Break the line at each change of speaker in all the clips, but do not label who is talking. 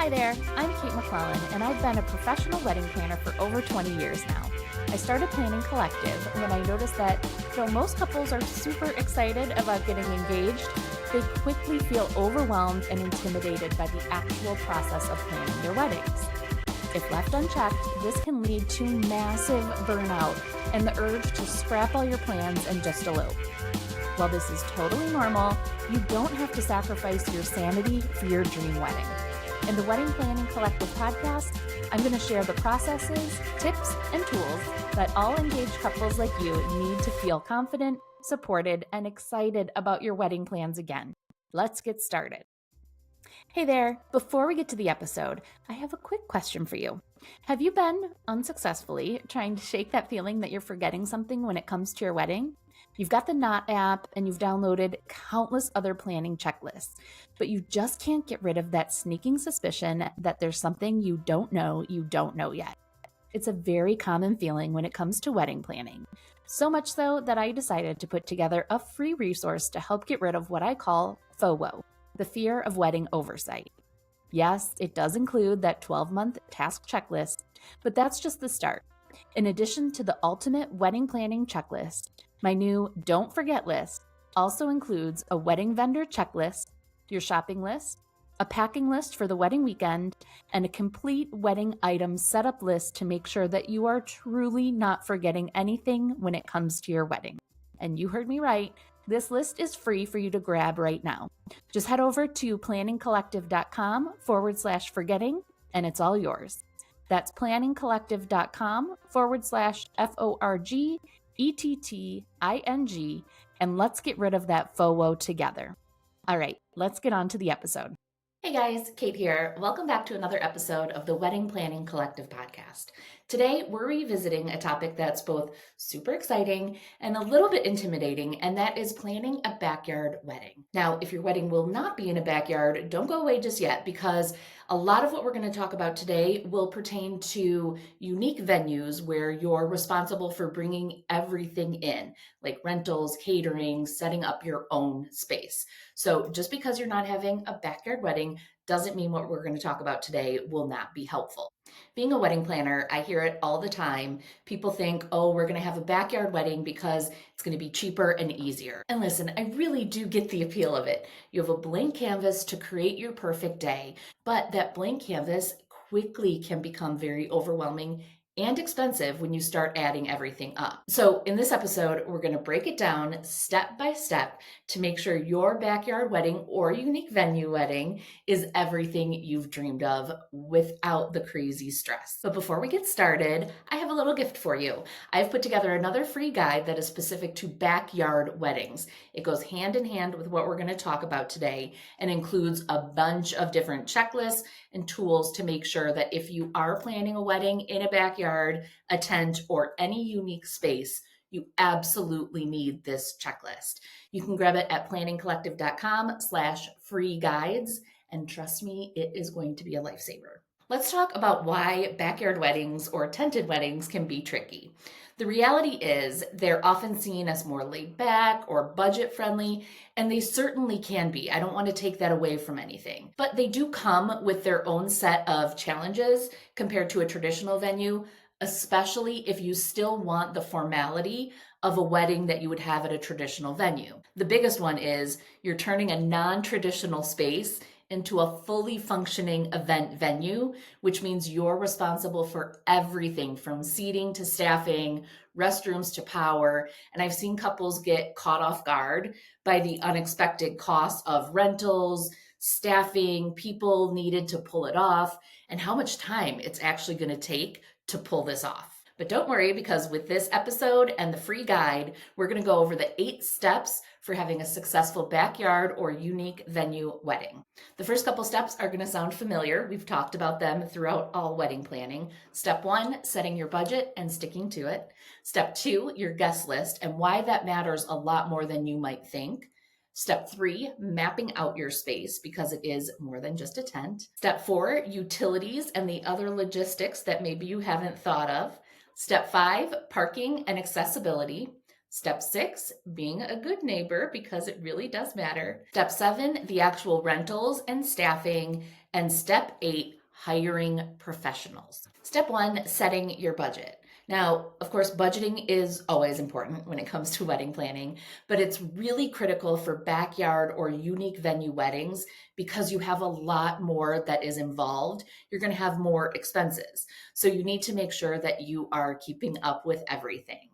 Hi there, I'm Kate McClellan, and I've been a professional wedding planner for over 20 years now. I started Planning Collective when I noticed that though most couples are super excited about getting engaged, they quickly feel overwhelmed and intimidated by the actual process of planning their weddings. If left unchecked, this can lead to massive burnout and the urge to scrap all your plans and just elope. While this is totally normal, you don't have to sacrifice your sanity for your dream wedding. In the Wedding Planning Collective podcast, I'm going to share the processes, tips, and tools that all engaged couples like you need to feel confident, supported, and excited about your wedding plans again. Let's get started. Hey there, before we get to the episode, I have a quick question for you. Have you been unsuccessfully trying to shake that feeling that you're forgetting something when it comes to your wedding? You've got the Knot app and you've downloaded countless other planning checklists, but you just can't get rid of that sneaking suspicion that there's something you don't know yet. It's a very common feeling when it comes to wedding planning. So much so that I decided to put together a free resource to help get rid of what I call FOWO, the fear of wedding oversight. Yes, it does include that 12-month task checklist, but that's just the start. In addition to the ultimate wedding planning checklist, my new Don't Forget list also includes a wedding vendor checklist, your shopping list, a packing list for the wedding weekend, and a complete wedding item setup list to make sure that you are truly not forgetting anything when it comes to your wedding. And you heard me right, this list is free for you to grab right now. Just head over to planningcollective.com/forgetting and it's all yours. That's planningcollective.com/FORGETTING, and let's get rid of that FOWO together. All right, let's get on to the episode. Hey guys, Kate here. Welcome back to another episode of the Wedding Planning Collective podcast. Today, we're revisiting a topic that's both super exciting and a little bit intimidating, and that is planning a backyard wedding. Now, if your wedding will not be in a backyard, don't go away just yet, because a lot of what we're going to talk about today will pertain to unique venues where you're responsible for bringing everything in, like rentals, catering, setting up your own space. So just because you're not having a backyard wedding doesn't mean what we're going to talk about today will not be helpful. Being a wedding planner, I hear it all the time. People think, oh, we're going to have a backyard wedding because it's going to be cheaper and easier. And listen, I really do get the appeal of it. You have a blank canvas to create your perfect day, but that blank canvas quickly can become very overwhelming and expensive when you start adding everything up. So in this episode, we're going to break it down step by step to make sure your backyard wedding or unique venue wedding is everything you've dreamed of without the crazy stress. But before we get started, I have a little gift for you. I've put together another free guide that is specific to backyard weddings. It goes hand in hand with what we're going to talk about today and includes a bunch of different checklists and tools to make sure that if you are planning a wedding in a backyard, a tent, or any unique space, you absolutely need this checklist. You can grab it at planningcollective.com/free guides, and trust me, it is going to be a lifesaver. Let's talk about why backyard weddings or tented weddings can be tricky. The reality is they're often seen as more laid back or budget friendly, and they certainly can be. I don't want to take that away from anything, but they do come with their own set of challenges compared to a traditional venue, especially if you still want the formality of a wedding that you would have at a traditional venue. The biggest one is you're turning a non-traditional space into a fully functioning event venue, which means you're responsible for everything from seating to staffing, restrooms to power. And I've seen couples get caught off guard by the unexpected costs of rentals, staffing, people needed to pull it off, and how much time it's actually going to take to pull this off. But don't worry, because with this episode and the free guide, we're going to go over the 8 steps for having a successful backyard or unique venue wedding. The first couple steps are going to sound familiar. We've talked about them throughout all wedding planning. Step 1, setting your budget and sticking to it. Step 2, your guest list, and why that matters a lot more than you might think. Step 3, mapping out your space, because it is more than just a tent. Step 4, utilities and the other logistics that maybe you haven't thought of. Step 5, parking and accessibility. Step 6, being a good neighbor, because it really does matter. Step 7, the actual rentals and staffing. And step 8, hiring professionals. Step 1, setting your budget. Now, of course, budgeting is always important when it comes to wedding planning, but it's really critical for backyard or unique venue weddings because you have a lot more that is involved. You're going to have more expenses. So you need to make sure that you are keeping up with everything.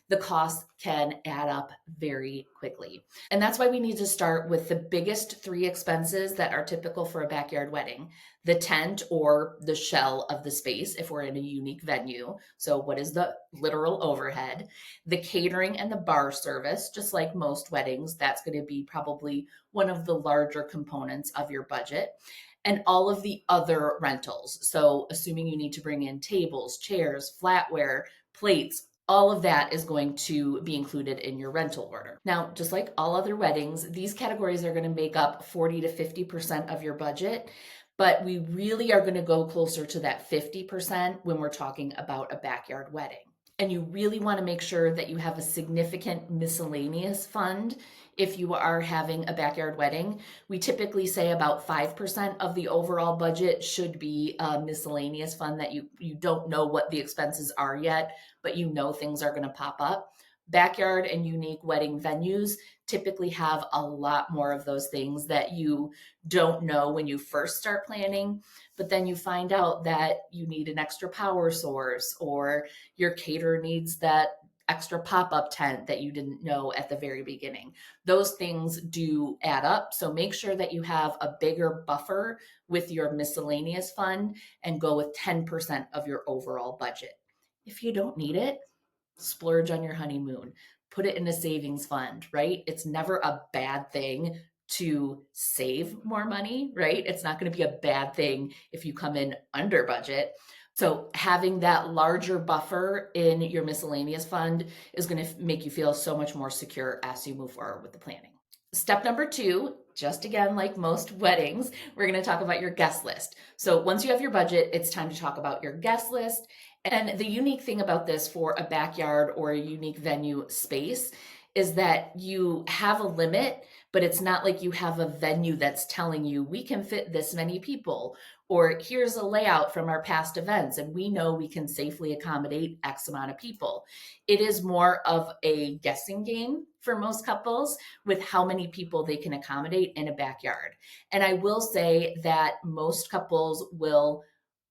The costs can add up very quickly. And that's why we need to start with the biggest 3 expenses that are typical for a backyard wedding: the tent or the shell of the space if we're in a unique venue. So, what is the literal overhead? The catering and the bar service, just like most weddings, that's going to be probably one of the larger components of your budget. And all of the other rentals. So, assuming you need to bring in tables, chairs, flatware, plates, all of that is going to be included in your rental order. Now, just like all other weddings, these categories are going to make up 40 to 50% of your budget, but we really are going to go closer to that 50% when we're talking about a backyard wedding. And you really want to make sure that you have a significant miscellaneous fund if you are having a backyard wedding. We typically say about 5% of the overall budget should be a miscellaneous fund that you don't know what the expenses are yet, but you know things are going to pop up. Backyard and unique wedding venues typically have a lot more of those things that you don't know when you first start planning, but then you find out that you need an extra power source, or your caterer needs that extra pop-up tent that you didn't know at the very beginning. Those things do add up. So make sure that you have a bigger buffer with your miscellaneous fund and go with 10% of your overall budget. If you don't need it, splurge on your honeymoon, put it in a savings fund, right? It's never a bad thing to save more money, right? It's not going to be a bad thing if you come in under budget. So having that larger buffer in your miscellaneous fund is going to make you feel so much more secure as you move forward with the planning. Step number 2, just again, like most weddings, we're going to talk about your guest list. So once you have your budget, it's time to talk about your guest list. And the unique thing about this for a backyard or a unique venue space is that you have a limit, but it's not like you have a venue that's telling you we can fit this many people, or here's a layout from our past events and we know we can safely accommodate X amount of people. It is more of a guessing game for most couples with how many people they can accommodate in a backyard. And I will say that most couples will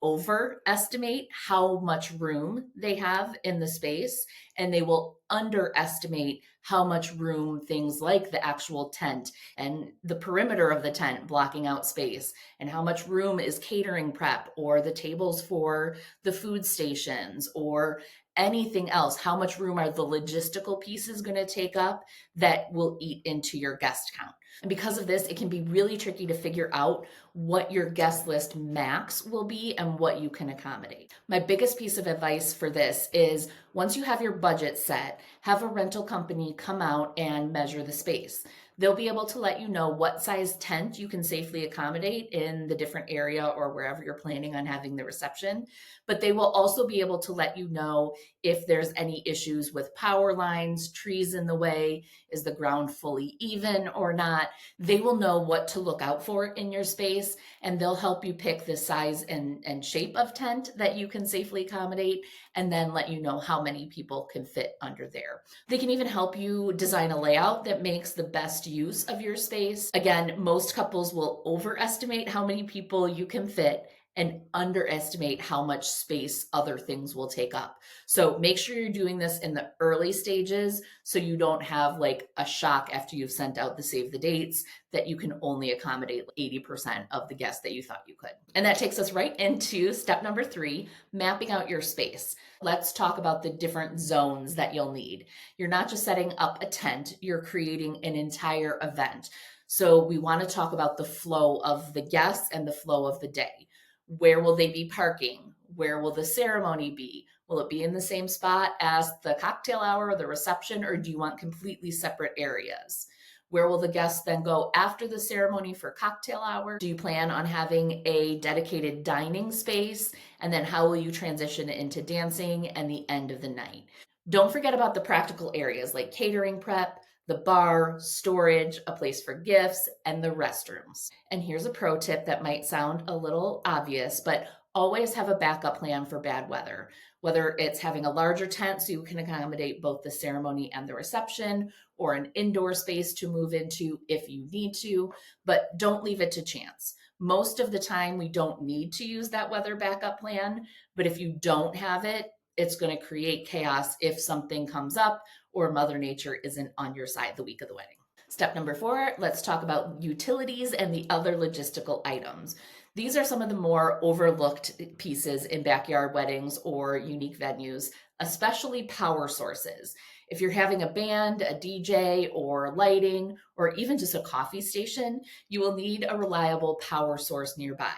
overestimate how much room they have in the space, and they will underestimate how much room things like the actual tent and the perimeter of the tent blocking out space, and how much room is catering prep or the tables for the food stations or anything else. How much room are the logistical pieces going to take up that will eat into your guest count? And because of this, it can be really tricky to figure out what your guest list max will be and what you can accommodate. My biggest piece of advice for this is once you have your budget set, have a rental company come out and measure the space. They'll be able to let you know what size tent you can safely accommodate in the different area or wherever you're planning on having the reception. But they will also be able to let you know if there's any issues with power lines, trees in the way, is the ground fully even or not. They will know what to look out for in your space, and they'll help you pick the size and shape of tent that you can safely accommodate, and then let you know how many people can fit under there. They can even help you design a layout that makes the best use of your space. Again, most couples will overestimate how many people you can fit and underestimate how much space other things will take up. So make sure you're doing this in the early stages so you don't have like a shock after you've sent out the save the dates that you can only accommodate 80% of the guests that you thought you could. And that takes us right into step number 3, mapping out your space. Let's talk about the different zones that you'll need. You're not just setting up a tent, you're creating an entire event. So we want to talk about the flow of the guests and the flow of the day. Where will they be parking? Where will the ceremony be? Will it be in the same spot as the cocktail hour or the reception, or do you want completely separate areas? Where will the guests then go after the ceremony for cocktail hour? Do you plan on having a dedicated dining space? And then how will you transition into dancing and the end of the night? Don't forget about the practical areas like catering prep, the bar, storage, a place for gifts, and the restrooms. And here's a pro tip that might sound a little obvious, but always have a backup plan for bad weather. Whether it's having a larger tent so you can accommodate both the ceremony and the reception, or an indoor space to move into if you need to, but don't leave it to chance. Most of the time, we don't need to use that weather backup plan, but if you don't have it, it's going to create chaos if something comes up or Mother Nature isn't on your side the week of the wedding. Step number 4, let's talk about utilities and the other logistical items. These are some of the more overlooked pieces in backyard weddings or unique venues, especially power sources. If you're having a band, a DJ, or lighting, or even just a coffee station, you will need a reliable power source nearby.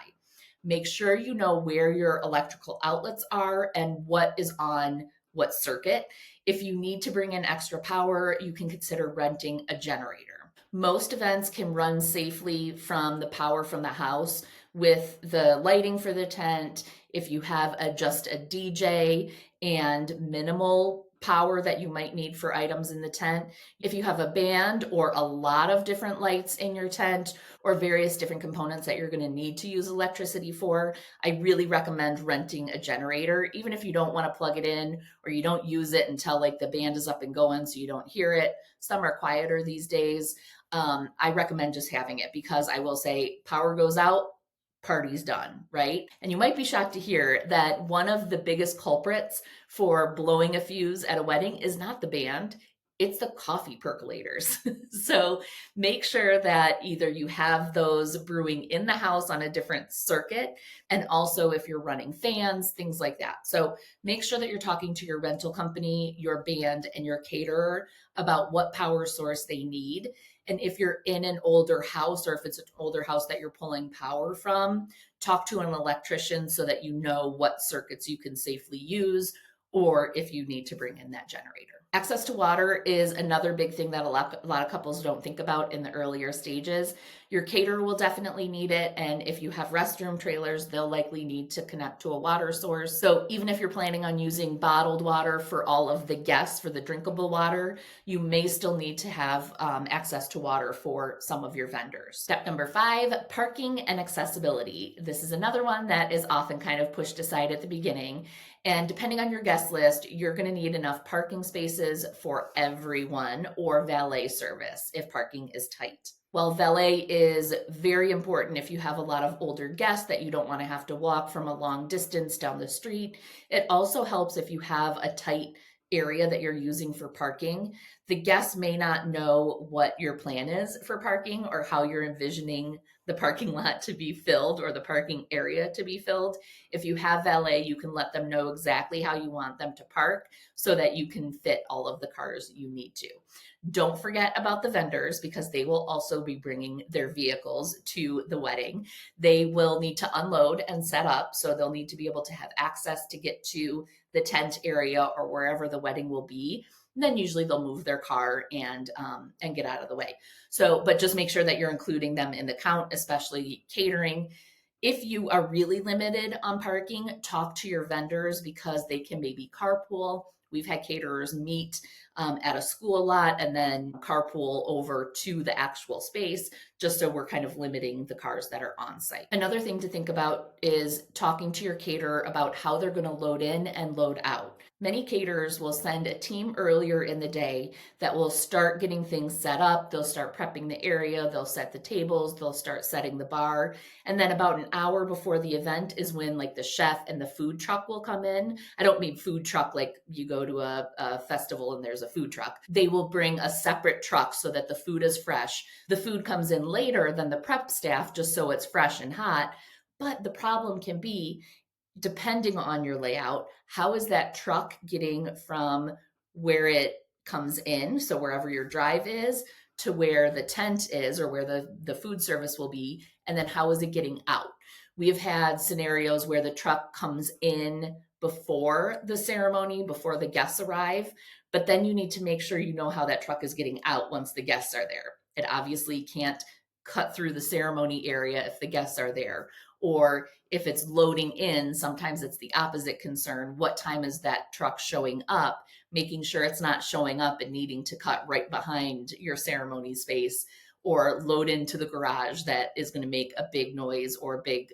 Make sure you know where your electrical outlets are and what is on what circuit. If you need to bring in extra power, you can consider renting a generator. Most events can run safely from the power from the house with the lighting for the tent. If you have just a DJ and minimal power that you might need for items in the tent, if you have a band or a lot of different lights in your tent or various different components that you're going to need to use electricity for, I really recommend renting a generator, even if you don't want to plug it in or you don't use it until like the band is up and going so you don't hear it. Some are quieter these days. I recommend just having it because I will say power goes out, party's done, right? And you might be shocked to hear that one of the biggest culprits for blowing a fuse at a wedding is not the band, it's the coffee percolators. So make sure that either you have those brewing in the house on a different circuit, and also if you're running fans, things like that. So make sure that you're talking to your rental company, your band, and your caterer about what power source they need. And if you're in an older house, or if it's an older house that you're pulling power from, talk to an electrician so that you know what circuits you can safely use, or if you need to bring in that generator. Access to water is another big thing that a lot of couples don't think about in the earlier stages. Your caterer will definitely need it, and if you have restroom trailers, they'll likely need to connect to a water source. So even if you're planning on using bottled water for all of the guests for the drinkable water, you may still need to have access to water for some of your vendors. Step number 5, parking and accessibility. This is another one that is often kind of pushed aside at the beginning. And depending on your guest list, you're going to need enough parking spaces for everyone or valet service if parking is tight. While valet is very important if you have a lot of older guests that you don't want to have to walk from a long distance down the street, it also helps if you have a tight area that you're using for parking. The guests may not know what your plan is for parking or how you're envisioning the parking lot to be filled or the parking area to be filled. If you have valet, you can let them know exactly how you want them to park so that you can fit all of the cars you need to. Don't forget about the vendors because they will also be bringing their vehicles to the wedding. They will need to unload and set up, so they'll need to be able to have access to get to the tent area or wherever the wedding will be. And then usually they'll move their car and get out of the way. So, but just make sure that you're including them in the count, especially catering. If you are really limited on parking, talk to your vendors because they can maybe carpool. We've had caterers meet at a school lot and then carpool over to the actual space, just so we're kind of limiting the cars that are on site. Another thing to think about is talking to your caterer about how they're going to load in and load out. Many caterers will send a team earlier in the day that will start getting things set up. They'll start prepping the area, they'll set the tables, they'll start setting the bar. And then about an hour before the event is when like the chef and the food truck will come in. I don't mean food truck like you go to a festival and there's a food truck. They will bring a separate truck so that the food is fresh. The food comes in later than the prep staff just so it's fresh and hot. But the problem can be, depending on your layout, how is that truck getting from where it comes in, so wherever your drive is, to where the tent is or where the food service will be, and then how is it getting out? We have had scenarios where the truck comes in before the ceremony, before the guests arrive, but then you need to make sure you know how that truck is getting out once the guests are there. It obviously can't cut through the ceremony area if the guests are there. Or if it's loading in, sometimes it's the opposite concern. What time is that truck showing up?
making sure it's not showing up and needing to cut right behind your ceremony space or load into the garage that is going to make a big noise or a big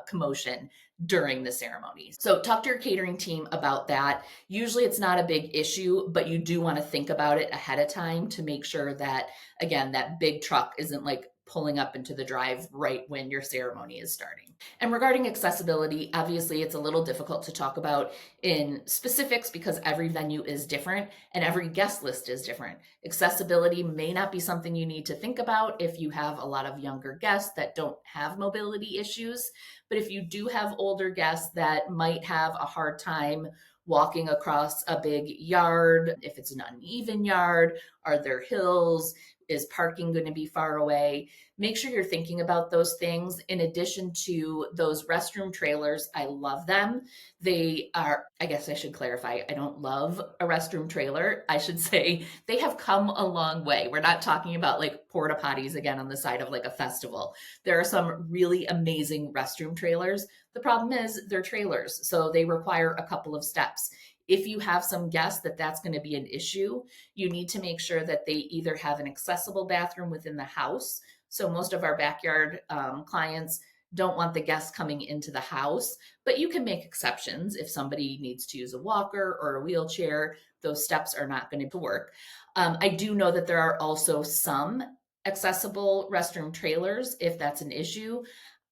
commotion during the ceremony. So talk to your catering team about that. Usually it's not a big issue, but you do want to think about it ahead of time to make sure that, again, that big truck isn't like pulling up into the drive right when your ceremony is starting. And regarding accessibility, obviously it's a little difficult to talk about in specifics because every venue is different and every guest list is different. Accessibility may not be something you need to think about if you have a lot of younger guests that don't have mobility issues. But if you do have older guests that might have a hard time walking across a big yard, if it's an uneven yard, are there hills? Is parking going to be far away? Make sure you're thinking about those things. In addition to those restroom trailers, I love them. They are, I guess I should clarify, I don't love a restroom trailer. I should say they have come a long way. We're not talking about like porta potties again on the side of like a festival. There are some really amazing restroom trailers. The problem is they're trailers, so they require a couple of steps. If you have some guests that's going to be an issue, you need to make sure that they either have an accessible bathroom within the house. So most of our backyard clients don't want the guests coming into the house, but you can make exceptions. If somebody needs to use a walker or a wheelchair, those steps are not going to work. I do know that there are also some accessible restroom trailers if that's an issue.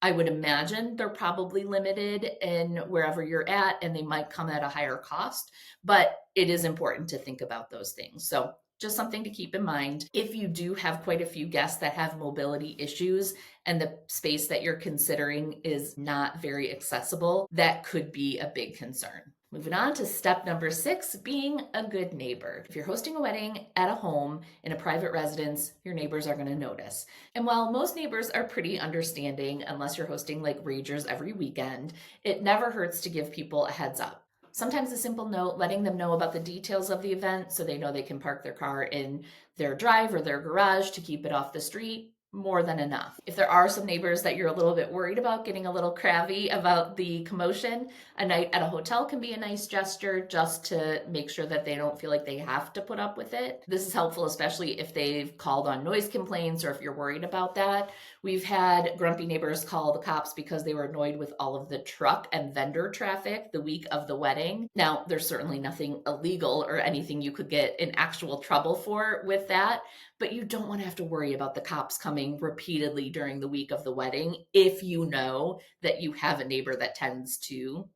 I would imagine they're probably limited in wherever you're at and they might come at a higher cost, but it is important to think about those things. So just something to keep in mind. If you do have quite a few guests that have mobility issues and the space that you're considering is not very accessible, that could be a big concern. Moving on to step number 6, being a good neighbor. If you're hosting a wedding at a home in a private residence, your neighbors are going to notice. And while most neighbors are pretty understanding, unless you're hosting like ragers every weekend, it never hurts to give people a heads up. Sometimes a simple note letting them know about the details of the event so they know they can park their car in their drive or their garage to keep it off the street, more than enough. If there are some neighbors that you're a little bit worried about getting a little crabby about the commotion, a night at a hotel can be a nice gesture just to make sure that they don't feel like they have to put up with it. This is helpful, especially if they've called on noise complaints or if you're worried about that. We've had grumpy neighbors call the cops because they were annoyed with all of the truck and vendor traffic the week of the wedding. Now, there's certainly nothing illegal or anything you could get in actual trouble for with that, but you don't want to have to worry about the cops coming repeatedly during the week of the wedding if you know that you have a neighbor that tends to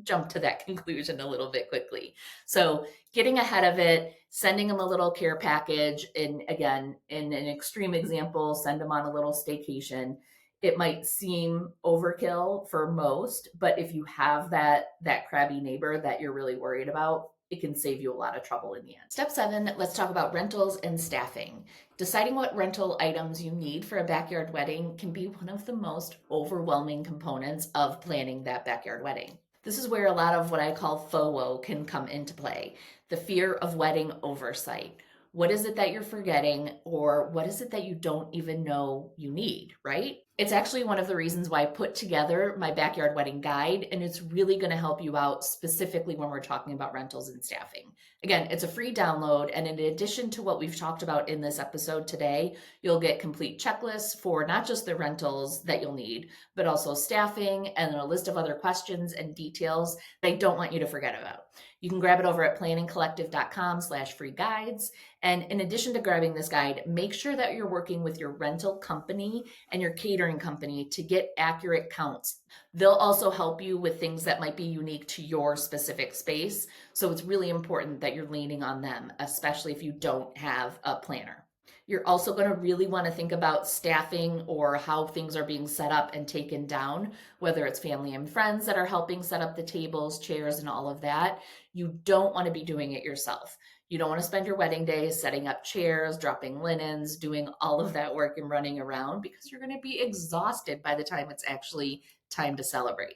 jump to that conclusion a little bit quickly. So getting ahead of it, sending them a little care package, and again, in an extreme example, send them on a little staycation. It might seem overkill for most, but if you have that crabby neighbor that you're really worried about, it can save you a lot of trouble in the end. Step 7, let's talk about rentals and staffing. Deciding what rental items you need for a backyard wedding can be one of the most overwhelming components of planning that backyard wedding. This is where a lot of what I call FOWO can come into play. The fear of wedding oversight. What is it that you're forgetting, or what is it that you don't even know you need, right? It's actually one of the reasons why I put together my backyard wedding guide, and it's really going to help you out specifically when we're talking about rentals and staffing. Again, it's a free download, and in addition to what we've talked about in this episode today, you'll get complete checklists for not just the rentals that you'll need, but also staffing and a list of other questions and details that I don't want you to forget about. You can grab it over at planningcollective.com/free guides. And in addition to grabbing this guide, make sure that you're working with your rental company and your catering company to get accurate counts. They'll also help you with things that might be unique to your specific space. So it's really important that you're leaning on them, especially if you don't have a planner. You're also going to really want to think about staffing or how things are being set up and taken down, whether it's family and friends that are helping set up the tables, chairs, and all of that. You don't want to be doing it yourself. You don't want to spend your wedding day setting up chairs, dropping linens, doing all of that work and running around because you're going to be exhausted by the time it's actually time to celebrate.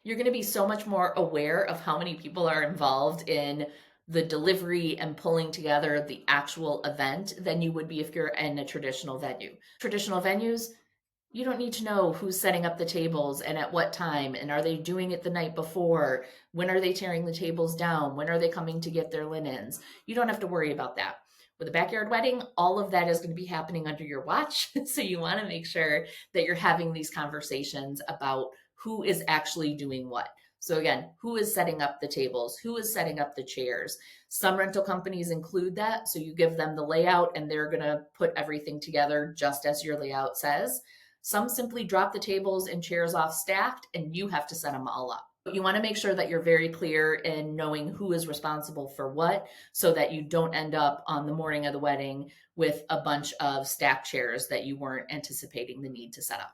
You're going to be so much more aware of how many people are involved in the delivery and pulling together the actual event than you would be if you're in a traditional venue. Traditional venues, You don't need to know who's setting up the tables and at what time, and are they doing it the night before? When are they tearing the tables down? When are they coming to get their linens? You don't have to worry about that. With a backyard wedding, all of that is going to be happening under your watch. So you want to make sure that you're having these conversations about who is actually doing what. So again, who is setting up the tables? Who is setting up the chairs? Some rental companies include that. So you give them the layout and they're going to put everything together just as your layout says. Some simply drop the tables and chairs off stacked and you have to set them all up. You want to make sure that you're very clear in knowing who is responsible for what so that you don't end up on the morning of the wedding with a bunch of stacked chairs that you weren't anticipating the need to set up.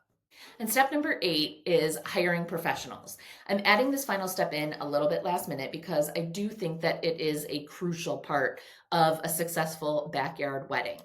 And step number 8 is hiring professionals. I'm adding this final step in a little bit last minute because I do think that it is a crucial part of a successful backyard wedding.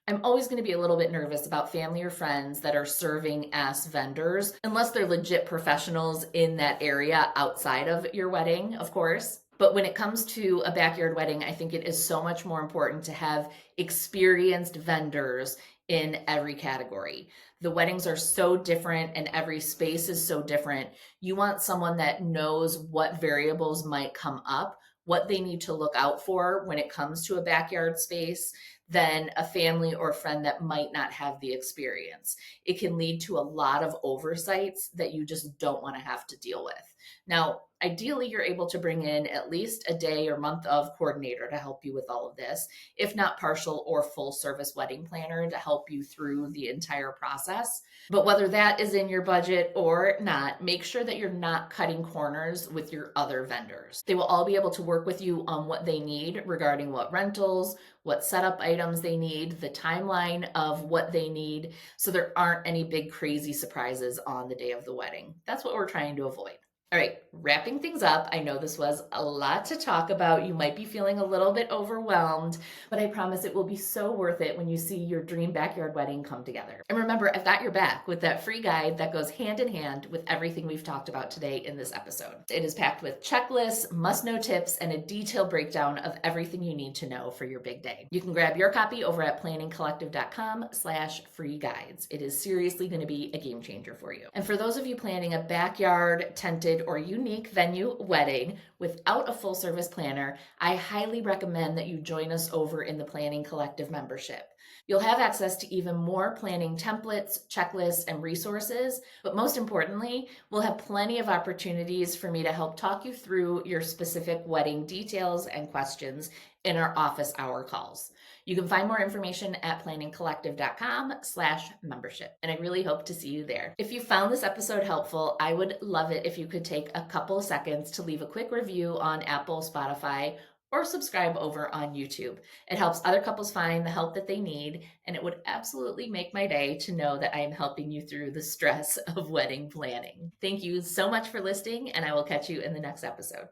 I'm always going to be a little bit nervous about family or friends that are serving as vendors, unless they're legit professionals in that area outside of your wedding, of course. But when it comes to a backyard wedding, I think it is so much more important to have experienced vendors in every category. The weddings are so different and every space is so different. You want someone that knows what variables might come up, what they need to look out for when it comes to a backyard space, than a family or friend that might not have the experience. It can lead to a lot of oversights that you just don't want to have to deal with. Now, ideally, you're able to bring in at least a day or month of coordinator to help you with all of this, if not partial or full service wedding planner to help you through the entire process. But whether that is in your budget or not, make sure that you're not cutting corners with your other vendors. They will all be able to work with you on what they need regarding what rentals, what setup items they need, the timeline of what they need, so there aren't any big crazy surprises on the day of the wedding. That's what we're trying to avoid. All right, wrapping things up. I know this was a lot to talk about. You might be feeling a little bit overwhelmed, but I promise it will be so worth it when you see your dream backyard wedding come together. And remember, I've got your back with that free guide that goes hand in hand with everything we've talked about today in this episode. It is packed with checklists, must-know tips, and a detailed breakdown of everything you need to know for your big day. You can grab your copy over at planningcollective.com/free guides. It is seriously going to be a game changer for you. And for those of you planning a backyard, tented, or unique venue wedding without a full service planner, I highly recommend that you join us over in the Planning Collective membership. You'll have access to even more planning templates, checklists, and resources, but most importantly, we'll have plenty of opportunities for me to help talk you through your specific wedding details and questions in our office hour calls. You can find more information at planningcollective.com/membership, and I really hope to see you there. If you found this episode helpful, I would love it if you could take a couple seconds to leave a quick review on Apple, Spotify, or subscribe over on YouTube. It helps other couples find the help that they need, and it would absolutely make my day to know that I am helping you through the stress of wedding planning. Thank you so much for listening, and I will catch you in the next episode.